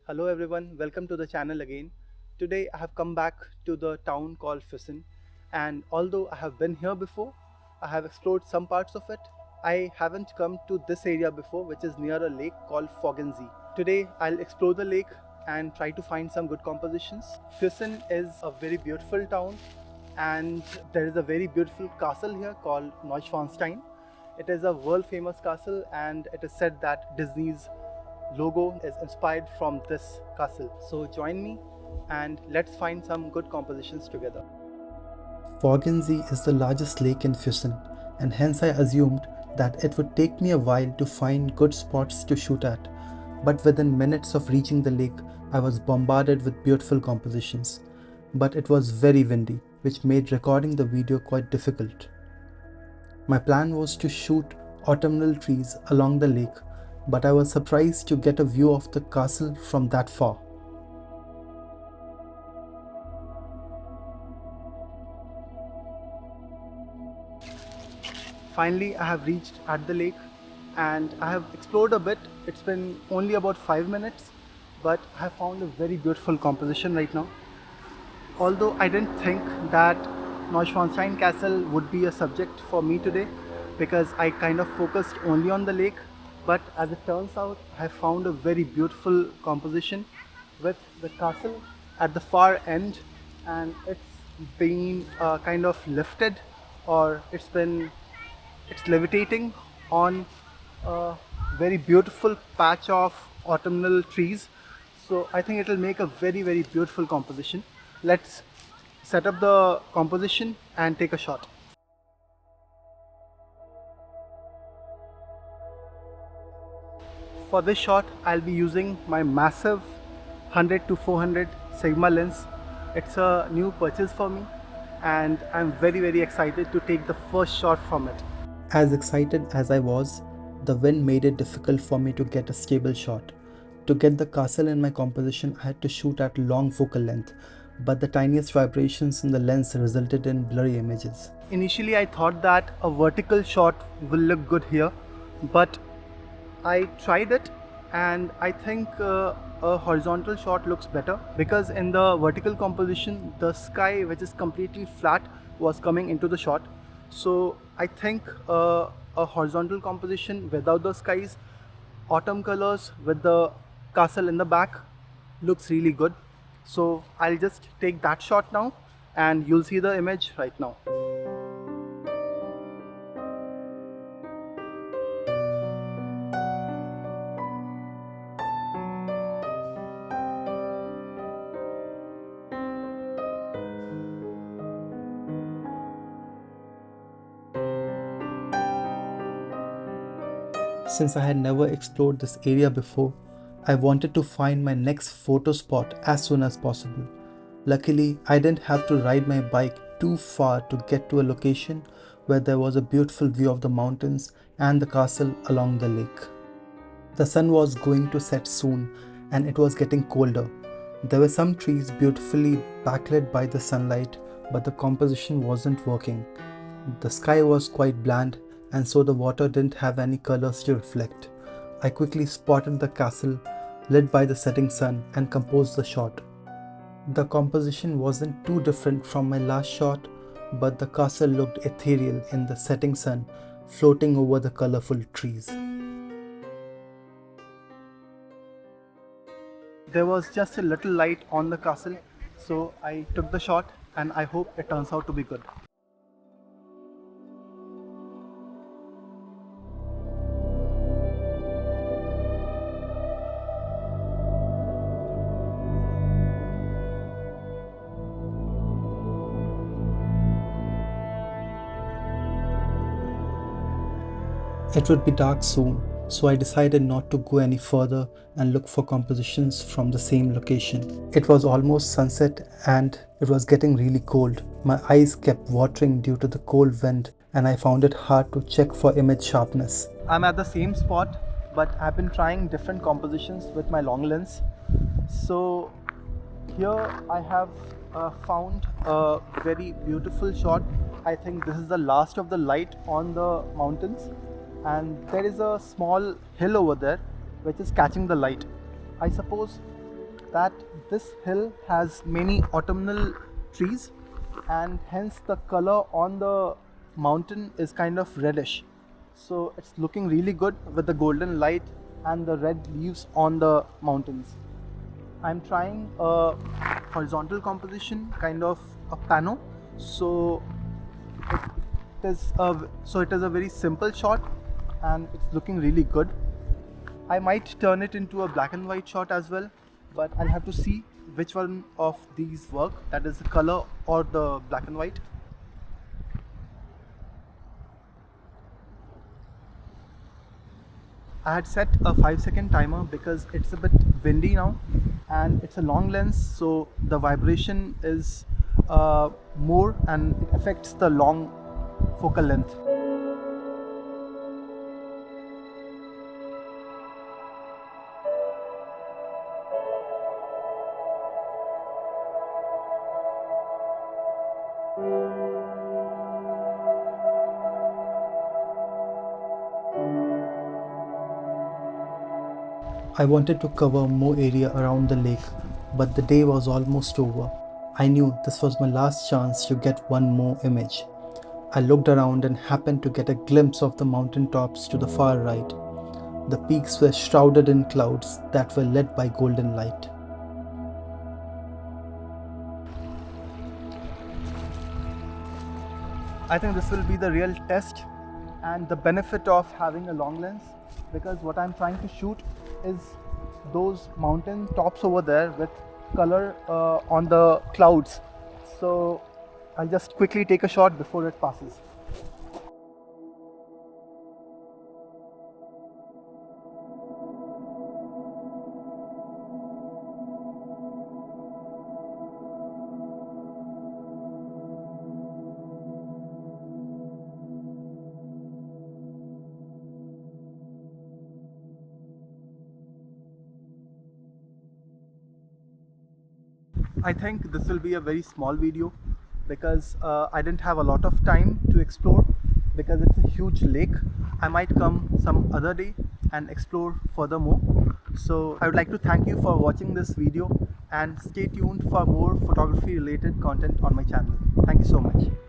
Hello everyone, welcome to the channel again. Today I have come back to the town called Füssen, and although I have been here before, I have explored some parts of it. I haven't come to this area before, which is near a lake called Forggensee. Today I'll explore the lake and try to find some good compositions. Füssen is a very beautiful town, and there is a very beautiful castle here called Neuschwanstein. It is a world famous castle, and it is said that Disney's logo is inspired from this castle. So join me and let's find some good compositions together. Forggensee is the largest lake in Füssen, and hence I assumed that it would take me a while to find good spots to shoot at. But within minutes of reaching the lake, I was bombarded with beautiful compositions. But it was very windy, which made recording the video quite difficult. My plan was to shoot autumnal trees along the lake, but I was surprised to get a view of the castle from that far. Finally, I have reached at the lake and I have explored a bit. It's been only about 5 minutes, but I have found a very beautiful composition right now. Although I didn't think that Neuschwanstein Castle would be a subject for me today because I kind of focused only on the lake, but as it turns out, I found a very beautiful composition with the castle at the far end, and it's been kind of lifted, or it's levitating on a very beautiful patch of autumnal trees. So I think it will make a very beautiful composition. Let's set up the composition and take a shot. For this shot I'll be using my massive 100 to 400 Sigma lens. It's a new purchase for me and I'm very excited to take the first shot from it. As excited as I was, the wind made it difficult for me to get a stable shot. To get the castle in my composition, I had to shoot at long focal length, but the tiniest vibrations in the lens resulted in blurry images. Initially I thought that a vertical shot will look good here, but I tried it and I think a horizontal shot looks better, because in the vertical composition the sky, which is completely flat, was coming into the shot. So I think a horizontal composition without the skies, autumn colors with the castle in the back looks really good. So I'll just take that shot now and you'll see the image right now. Since I had never explored this area before, I wanted to find my next photo spot as soon as possible. Luckily, I didn't have to ride my bike too far to get to a location where there was a beautiful view of the mountains and the castle along the lake. The sun was going to set soon and it was getting colder. There were some trees beautifully backlit by the sunlight, but the composition wasn't working. The sky was quite bland, and so the water didn't have any colors to reflect. I quickly spotted the castle lit by the setting sun and composed the shot. The composition wasn't too different from my last shot, but the castle looked ethereal in the setting sun, floating over the colorful trees. There was just a little light on the castle, so I took the shot and I hope it turns out to be good. It would be dark soon, so I decided not to go any further and look for compositions from the same location. It was almost sunset and it was getting really cold. My eyes kept watering due to the cold wind and I found it hard to check for image sharpness. I'm at the same spot, but I've been trying different compositions with my long lens. So here I have found a very beautiful shot. I think this is the last of the light on the mountains, and there is a small hill over there which is catching the light. I suppose that this hill has many autumnal trees, and hence the color on the mountain is kind of reddish. So it's looking really good with the golden light and the red leaves on the mountains. I'm trying a horizontal composition, kind of a pano. So it is a very simple shot, and it's looking really good. I might turn it into a black and white shot as well, but I'll have to see which one of these work, that is the color or the black and white. I had set a 5-second timer because it's a bit windy now, and it's a long lens, so the vibration is more and it affects the long focal length. I wanted to cover more area around the lake, but the day was almost over. I knew this was my last chance to get one more image. I looked around and happened to get a glimpse of the mountain tops to the far right. The peaks were shrouded in clouds that were lit by golden light. I think this will be the real test and the benefit of having a long lens, because what I'm trying to shoot is those mountain tops over there with color on the clouds. So I'll just quickly take a shot before it passes. I think this will be a very small video because I didn't have a lot of time to explore, because it's a huge lake. I might come some other day and explore furthermore. So I would like to thank you for watching this video, and stay tuned for more photography related content on my channel. Thank you so much.